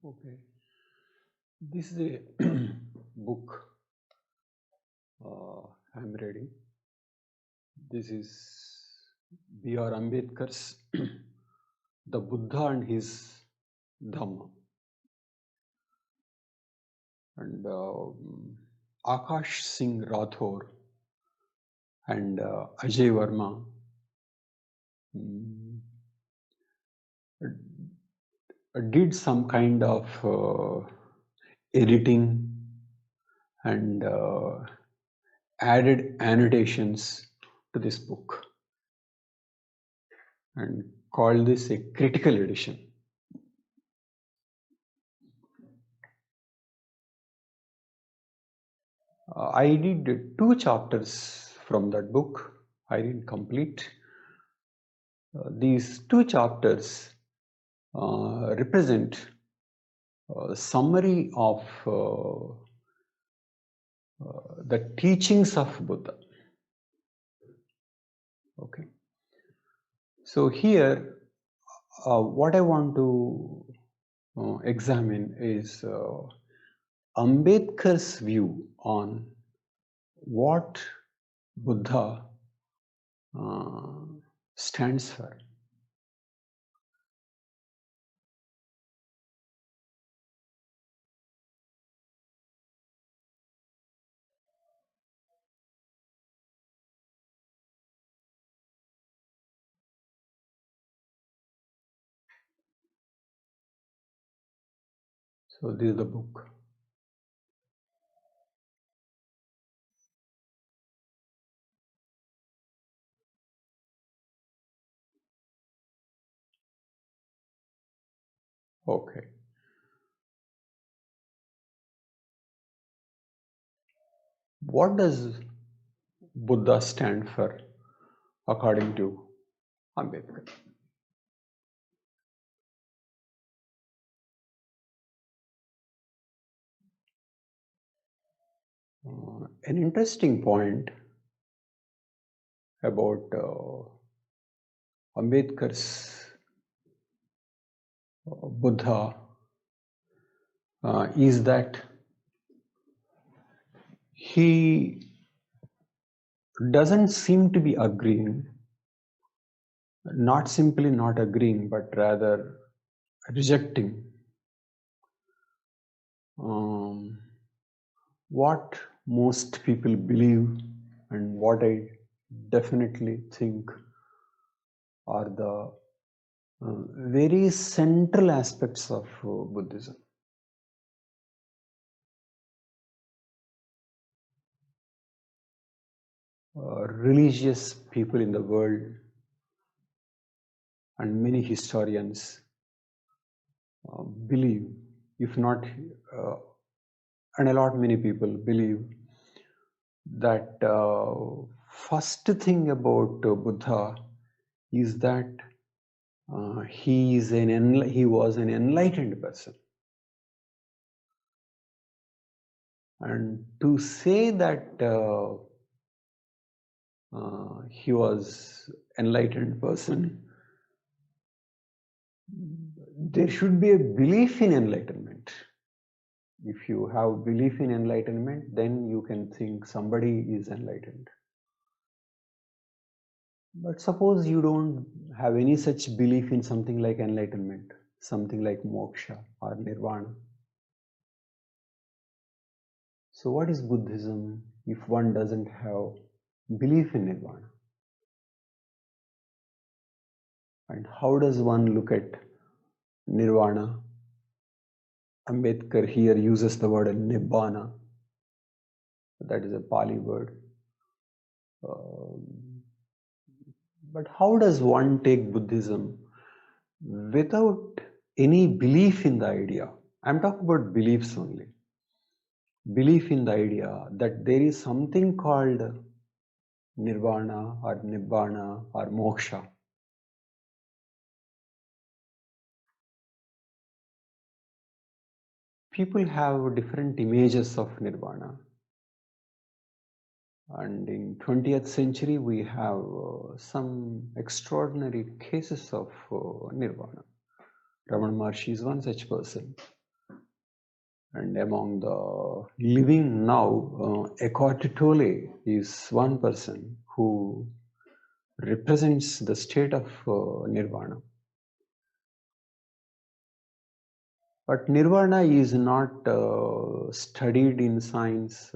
Okay, this is a book I'm reading. This is B.R. Ambedkar's The Buddha and His Dhamma. And Akash Singh Rathore and Ajay Verma did some kind of editing and added annotations to this book and called this a critical edition. I did 2 chapters from that book. I didn't complete. These 2 chapters represent a summary of the teachings of Buddha. Okay. So here, what I want to examine is Ambedkar's view on what Buddha stands for. So this is the book. Okay. What does Buddha stand for according to Ambedkar? An interesting point about Ambedkar's Buddha is that he doesn't seem to be agreeing, not simply not agreeing, but rather rejecting what most people believe and what I definitely think are the very central aspects of Buddhism. Religious people in the world and many historians believe, if not, and a lot many people believe that first thing about Buddha is that he was an enlightened person. And to say that he was enlightened person, there should be a belief in enlightenment. If you have belief in enlightenment, then you can think somebody is enlightened. But suppose you don't have any such belief in something like enlightenment, something like moksha or nirvana. So what is Buddhism if one doesn't have belief in nirvana? And how does one look at nirvana? Ambedkar here uses the word nibbana. That is a Pali word. But how does one take Buddhism without any belief in the idea? I'm talking about beliefs only. Belief in the idea that there is something called nirvana or nibbana or moksha. People have different images of nirvana. And in 20th century, we have some extraordinary cases of nirvana. Ramana Maharshi is one such person. And among the living now, Eckhart Tolle is one person who represents the state of nirvana. But nirvana is not studied in science,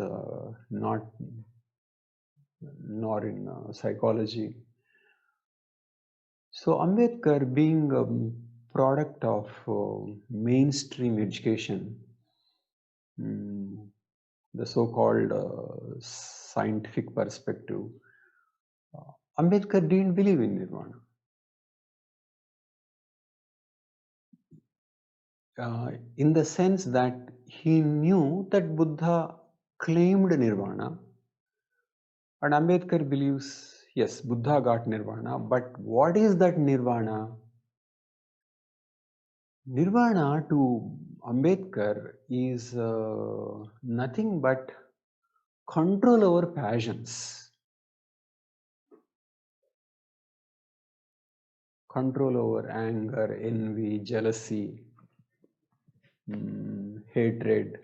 not nor in psychology. So Ambedkar, being a product of mainstream education, the so-called scientific perspective, Ambedkar didn't believe in nirvana. In the sense that he knew that Buddha claimed nirvana, and Ambedkar believes, yes, Buddha got nirvana, but what is that nirvana? Nirvana to Ambedkar is nothing but control over passions, control over anger, envy, jealousy, hatred,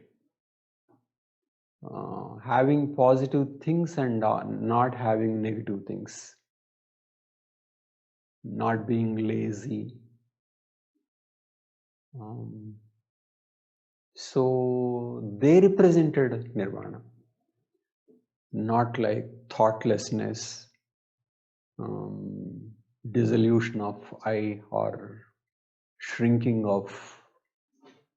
having positive things and not having negative things, not being lazy. So they represented nirvana, not like thoughtlessness, dissolution of I, or shrinking of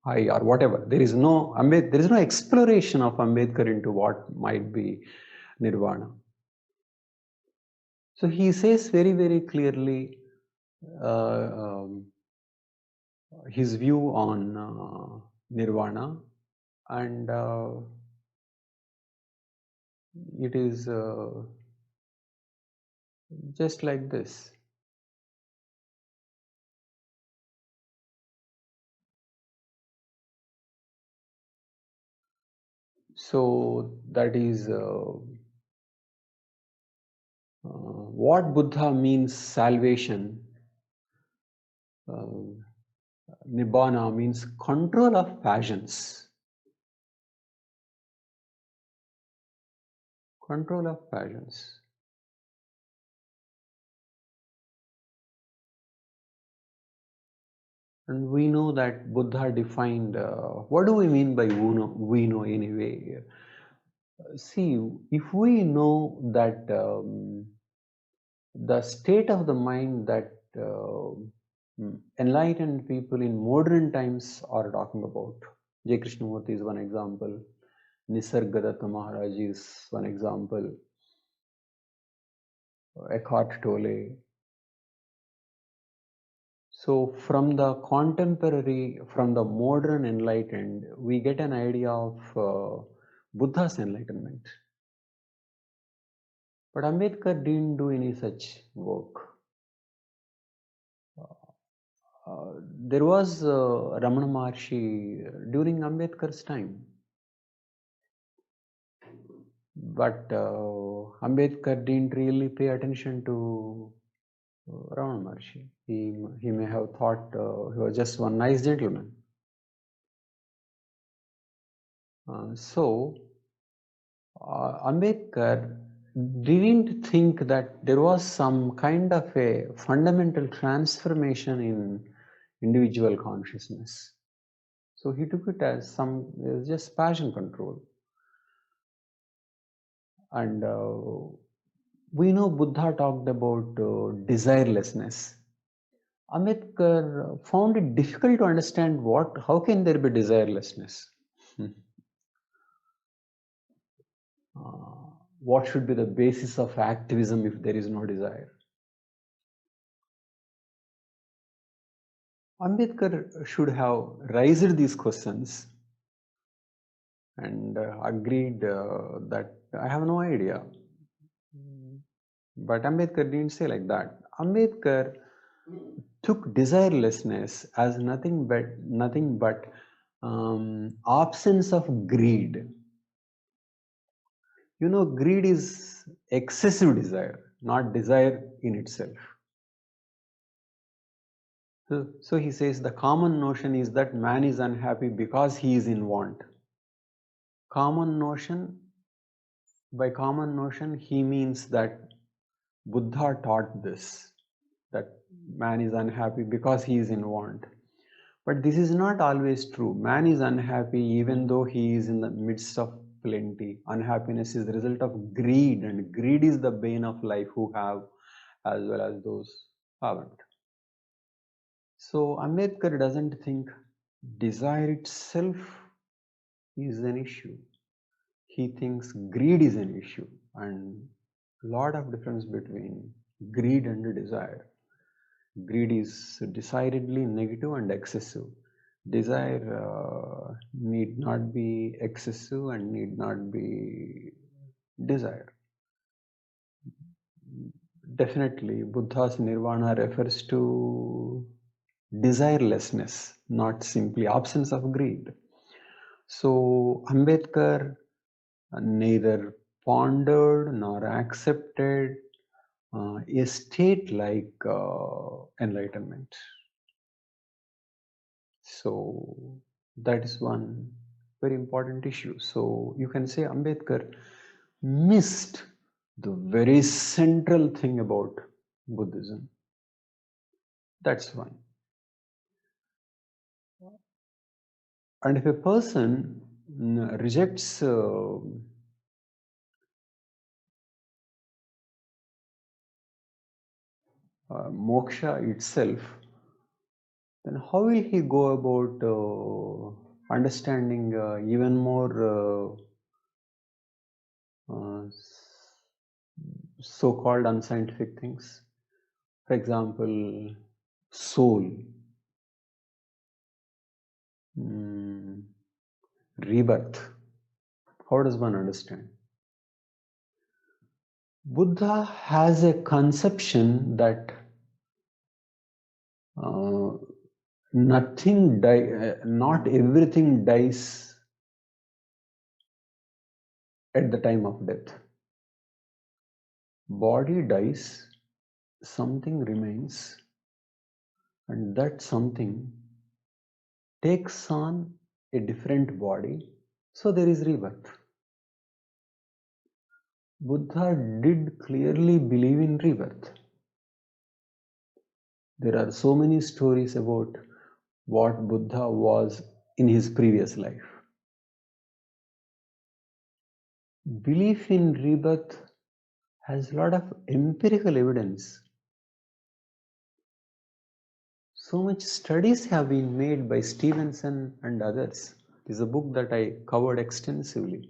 I, or whatever. There is no exploration of Ambedkar into what might be nirvana. So he says very, very clearly his view on nirvana, and it is just like this. So that is what Buddha means salvation. Nibbana means control of passions. Control of passions. And we know that Buddha defined, what do we mean by we know anyway? See, if we know that the state of the mind that enlightened people in modern times are talking about, J. Krishnamurti is one example, Nisargadatta Maharaj is one example, Eckhart Tolle. So from the contemporary, from the modern enlightened, we get an idea of Buddha's enlightenment. But Ambedkar didn't do any such work. There was Ramana Maharshi during Ambedkar's time. But Ambedkar didn't really pay attention to Ramana Maharshi. He may have thought he was just one nice gentleman. So Ambedkar didn't think that there was some kind of a fundamental transformation in individual consciousness. So he took it as just passion control. And we know Buddha talked about desirelessness. Ambedkar found it difficult to understand how can there be desirelessness? What should be the basis of activism if there is no desire? Ambedkar should have raised these questions and agreed that I have no idea. But Ambedkar didn't say like that. Ambedkar took desirelessness as nothing but absence of greed. You know, greed is excessive desire, not desire in itself. So he says the common notion is that man is unhappy because he is in want. Common notion, by common notion, he means that Buddha taught this, that man is unhappy because he is in want. But this is not always true. Man is unhappy even though he is in the midst of plenty. Unhappiness is the result of greed, and greed is the bane of life who have as well as those who haven't. So Ambedkar doesn't think desire itself is an issue. He thinks greed is an issue, and lot of difference between greed and desire. Greed is decidedly negative and excessive. Desire need not be excessive and need not be desire. Definitely, Buddha's nirvana refers to desirelessness, not simply absence of greed. So Ambedkar neither pondered nor accepted a state like enlightenment. So that is one very important issue. So you can say Ambedkar missed the very central thing about Buddhism. That's one. And if a person rejects moksha itself, then how will he go about understanding even more so-called unscientific things? For example, soul, rebirth. How does one understand? Buddha has a conception that not everything dies at the time of death. Body dies, something remains, and that something takes on a different body, so there is rebirth. Buddha did clearly believe in rebirth. There are so many stories about what Buddha was in his previous life. Belief in rebirth has a lot of empirical evidence. So much studies have been made by Stevenson and others. This is a book that I covered extensively.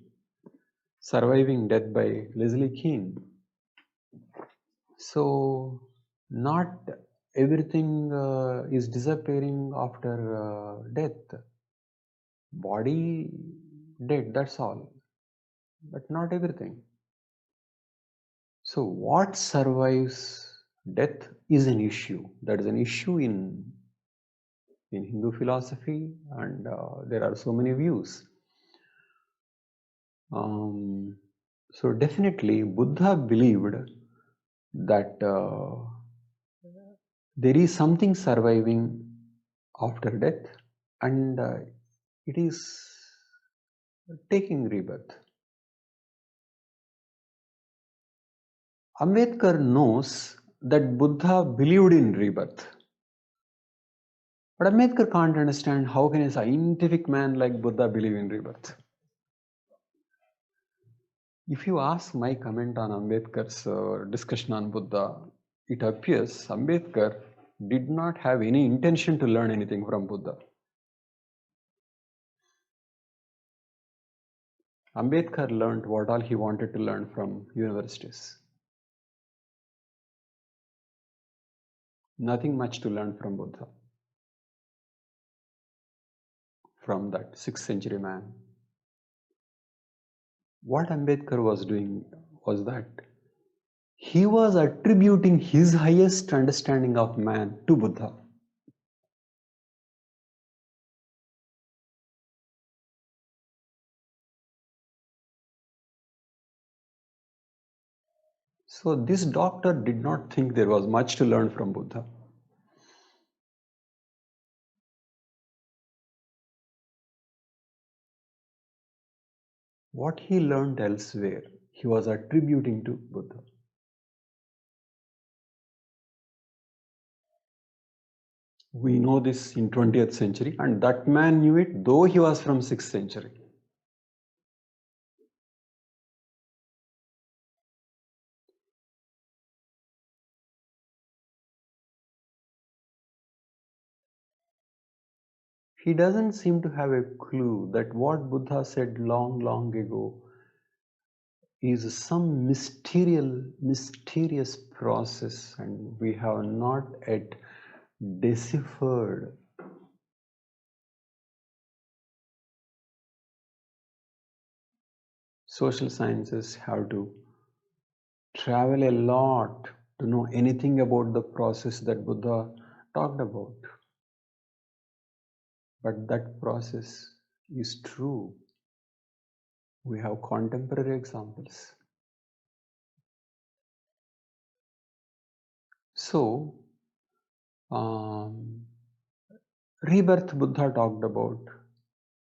Surviving Death by Leslie Kean. So not everything is disappearing after death. Body dead, that's all. But not everything. So what survives death is an issue. That is an issue in Hindu philosophy, and there are so many views. So definitely Buddha believed that there is something surviving after death, and it is taking rebirth. Ambedkar knows that Buddha believed in rebirth. But Ambedkar can't understand how can a scientific man like Buddha believe in rebirth. If you ask my comment on Ambedkar's discussion on Buddha, it appears Ambedkar did not have any intention to learn anything from Buddha. Ambedkar learned what all he wanted to learn from universities. Nothing much to learn from Buddha, from that 6th century man. What Ambedkar was doing was that he was attributing his highest understanding of man to Buddha. So this doctor did not think there was much to learn from Buddha. what he learned elsewhere, he was attributing to Buddha. We know this in 20th century, and that man knew it though he was from 6th century. He doesn't seem to have a clue that what Buddha said long, long ago is some mysterious process, and we have not yet deciphered. Social sciences have to travel a lot to know anything about the process that Buddha talked about. But that process is true. We have contemporary examples. So, rebirth Buddha talked about,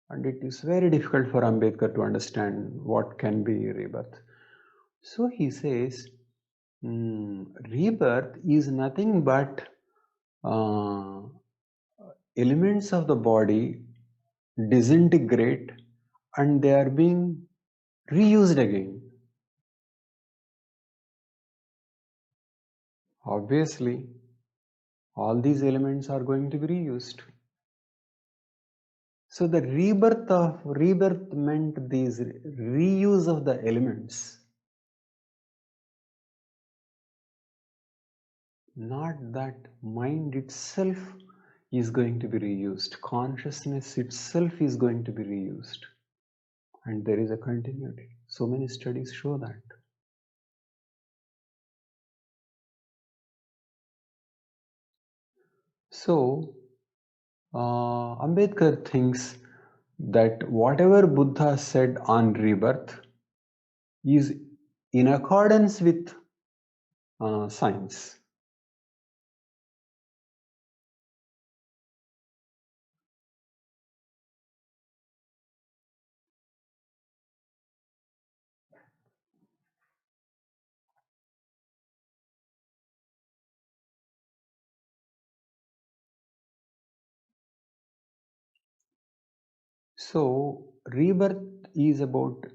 and it is very difficult for Ambedkar to understand what can be rebirth. So he says, rebirth is nothing but elements of the body disintegrate and they are being reused again. Obviously, all these elements are going to be reused. So the rebirth meant these reuse of the elements, not that mind itself is going to be reused. Consciousness itself is going to be reused. And there is a continuity. So many studies show that. So, Ambedkar thinks that whatever Buddha said on rebirth is in accordance with science. So, rebirth is about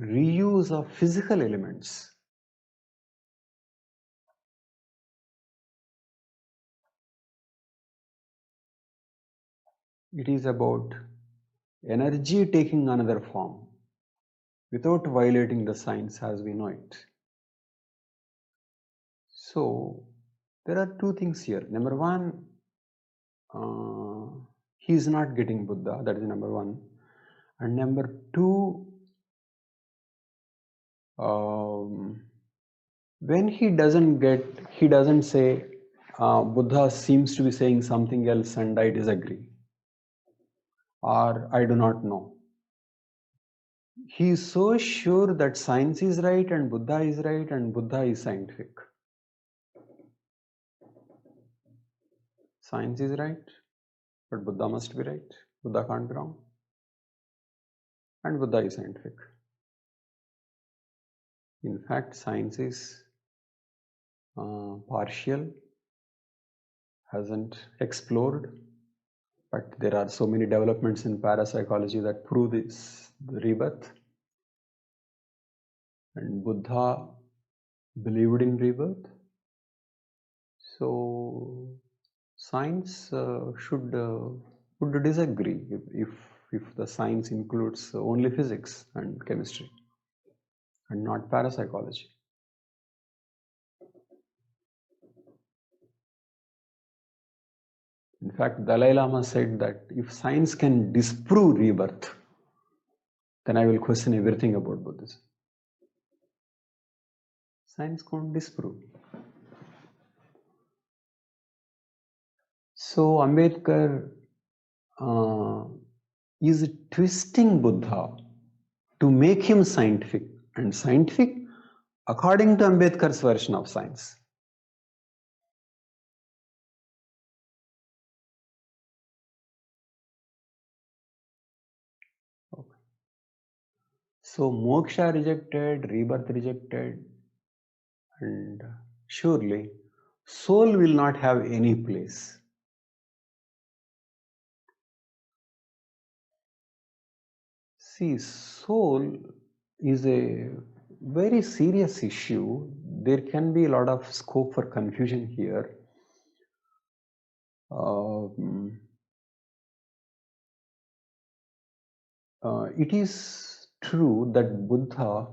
reuse of physical elements. It is about energy taking another form without violating the science as we know it. So, there are two things here. Number one, he is not getting Buddha, that is number one. And number two, when he doesn't say, Buddha seems to be saying something else and I disagree, or I do not know. He is so sure that science is right and Buddha is right and Buddha is scientific. Science is right, but Buddha must be right. Buddha can't be wrong. And Buddha is scientific. In fact, science is partial, hasn't explored, but there are so many developments in parapsychology that prove this rebirth. And Buddha believed in rebirth. So science would disagree if the science includes only physics and chemistry and not parapsychology. In fact, Dalai Lama said that if science can disprove rebirth, then I will question everything about Buddhism. Science can't disprove. So Ambedkar is twisting Buddha to make him scientific, and scientific according to Ambedkar's version of science. Okay. So moksha rejected, rebirth rejected, and surely soul will not have any place. See, soul is a very serious issue. There can be a lot of scope for confusion here. Um, it is true that Buddha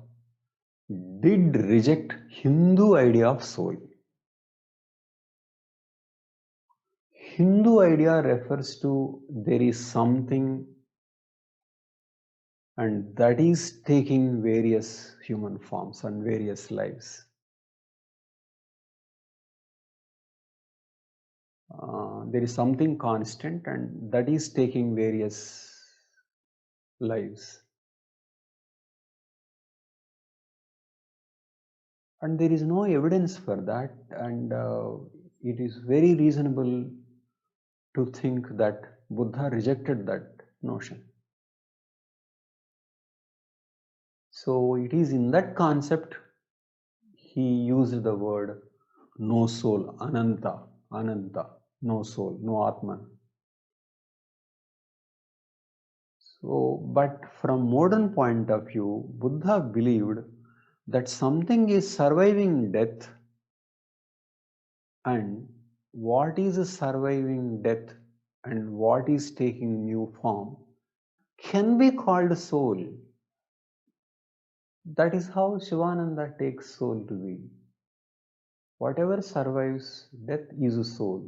did reject Hindu idea of soul. Hindu idea refers to there is something and that is taking various human forms and various lives. There is something constant and that is taking various lives. And there is no evidence for that, and it is very reasonable to think that Buddha rejected that notion. So it is in that concept he used the word no soul, ananta, ananta, no soul, no atman. So, but from modern point of view, Buddha believed that something is surviving death, and what is surviving death and what is taking new form can be called soul. That is how Shivananda takes soul to be. Whatever survives death is a soul.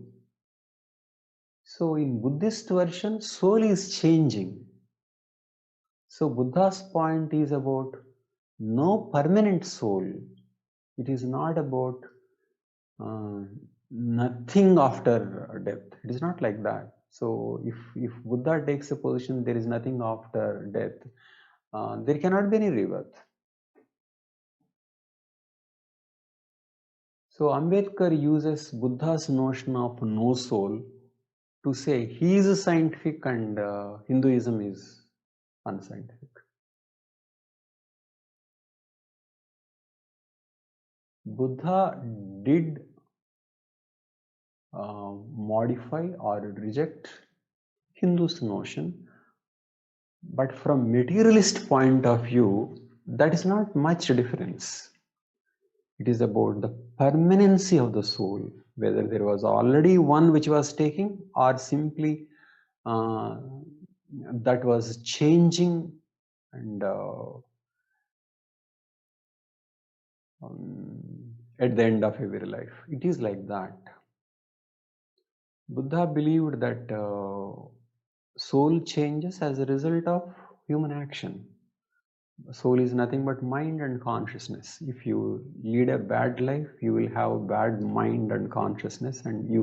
So in Buddhist version, soul is changing. So Buddha's point is about no permanent soul. It is not about uh, nothing after death. It is not like that. So if Buddha takes a position, there is nothing after death, there cannot be any rebirth. So Ambedkar uses Buddha's notion of no soul to say he is scientific and Hinduism is unscientific. Buddha did modify or reject Hindu's notion, but from materialist point of view, that is not much difference. It is about the permanency of the soul, whether there was already one which was taking or simply uh, that was changing and at the end of every life. It is like that. Buddha believed that soul changes as a result of human action. Soul is nothing but mind and consciousness. If you lead a bad life, you will have bad mind and consciousness, and you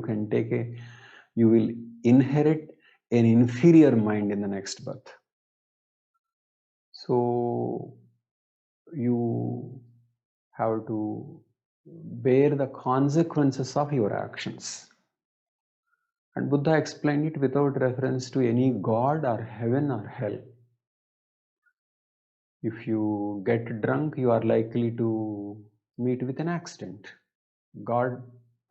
will inherit an inferior mind in the next birth. So you have to bear the consequences of your actions. And Buddha explained it without reference to any god or heaven or hell. If you get drunk, you are likely to meet with an accident. God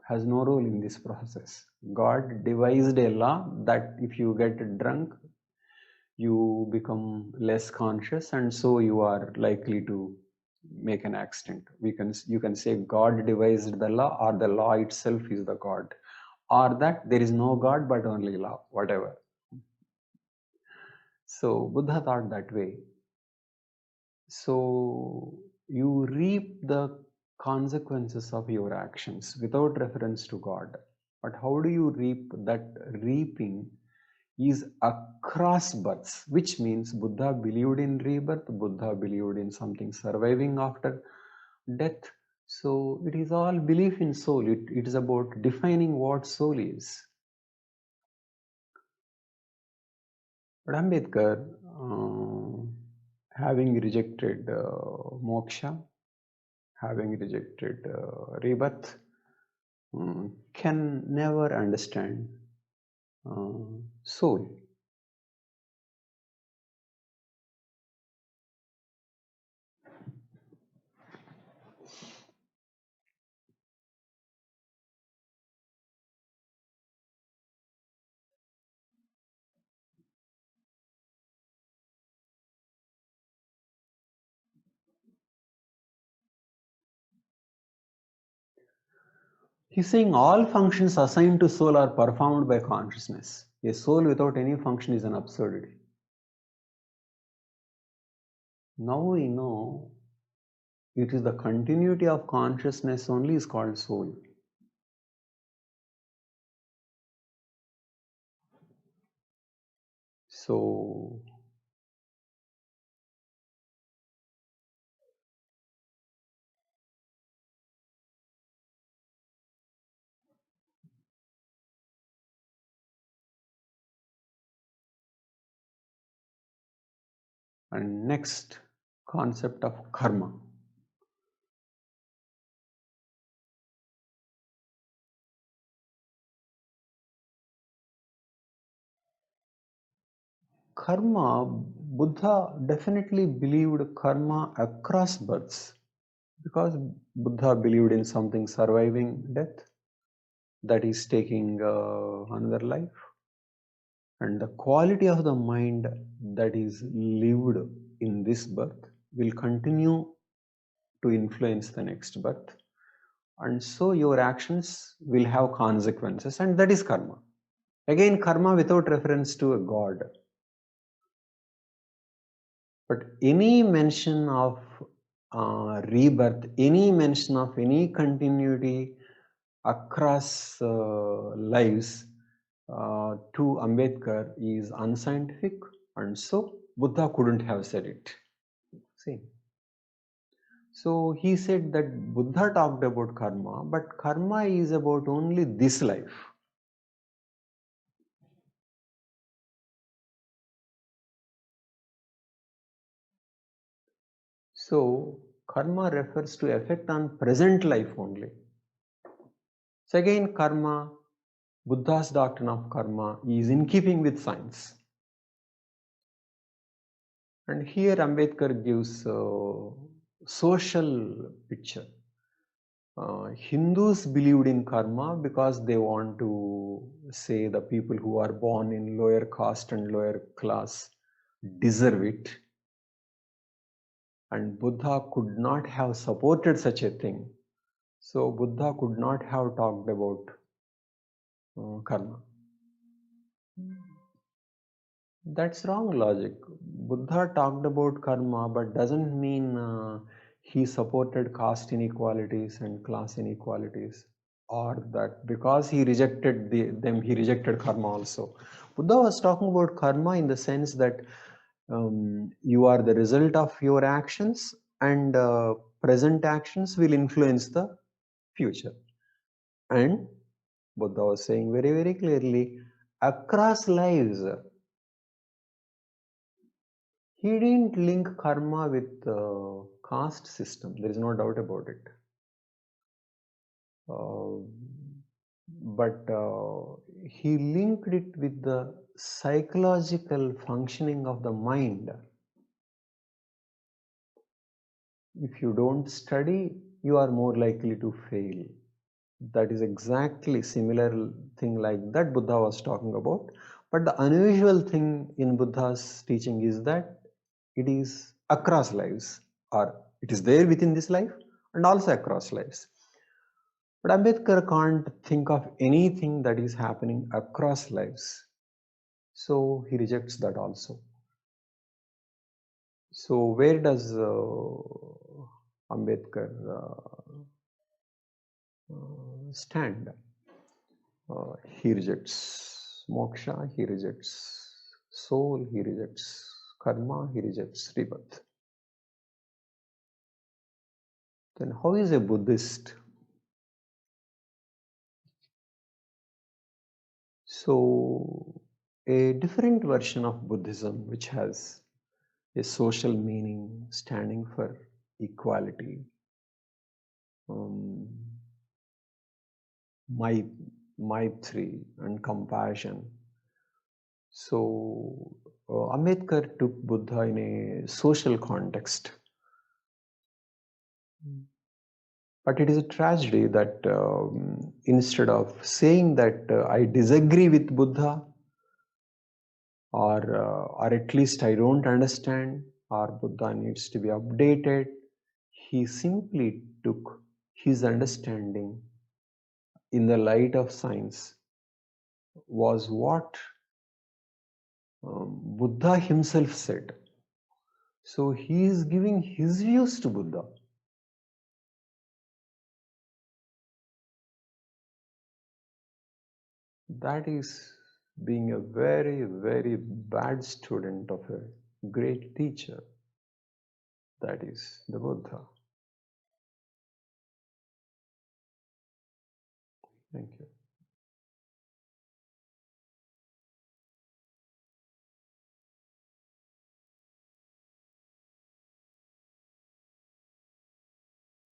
has no role in this process. God devised a law that if you get drunk, you become less conscious, and so you are likely to make an accident. You can say God devised the law, or the law itself is the God, or that there is no God but only law, whatever. So Buddha thought that way. So you reap the consequences of your actions without reference to God. But how do you reap? That reaping is across births, which means Buddha believed in rebirth, Buddha believed in something surviving after death. So it is all belief in soul. It is about defining what soul is. But Ambedkar, having rejected moksha, having rejected rebirth, can never understand soul. He's saying all functions assigned to soul are performed by consciousness. A soul without any function is an absurdity. Now we know it is the continuity of consciousness only is called soul. So, and next concept of karma. Karma, Buddha definitely believed karma across births because Buddha believed in something surviving death, that is taking another life, and the quality of the mind that is lived in this birth will continue to influence the next birth, and so your actions will have consequences, and that is karma. Again, karma without reference to a god. But any mention of rebirth, any mention of any continuity across lives to Ambedkar is unscientific, and so Buddha couldn't have said it. See, so he said that Buddha talked about karma, but karma is about only this life. So karma refers to effect on present life only. So again, karma, Buddha's doctrine of karma is in keeping with science. And here Ambedkar gives a social picture. Hindus believed in karma because they want to say the people who are born in lower caste and lower class deserve it. And Buddha could not have supported such a thing. So Buddha could not have talked about karma. That's wrong logic. Buddha talked about karma, but doesn't mean he supported caste inequalities and class inequalities, or that because he rejected them, he rejected karma also. Buddha was talking about karma in the sense that you are the result of your actions, and present actions will influence the future. And Buddha was saying very, very clearly, across lives, he didn't link karma with the caste system. There is no doubt about it. But he linked it with the psychological functioning of the mind. If you don't study, you are more likely to fail. That is exactly similar thing like that Buddha was talking about. But the unusual thing in Buddha's teaching is that it is across lives, or it is there within this life and also across lives. But Ambedkar can't think of anything that is happening across lives. So he rejects that also. So where does Ambedkar stand? He rejects moksha, he rejects soul, he rejects karma, he rejects rebirth. Then how is a Buddhist? So a different version of Buddhism which has a social meaning standing for equality, maitri and compassion. So Ambedkar took Buddha in a social context. But it is a tragedy that instead of saying that I disagree with Buddha, or at least I don't understand, or Buddha needs to be updated, he simply took his understanding in the light of science was what Buddha himself said. So he is giving his views to Buddha. That is being a very, very bad student of a great teacher. That is the Buddha. Thank you.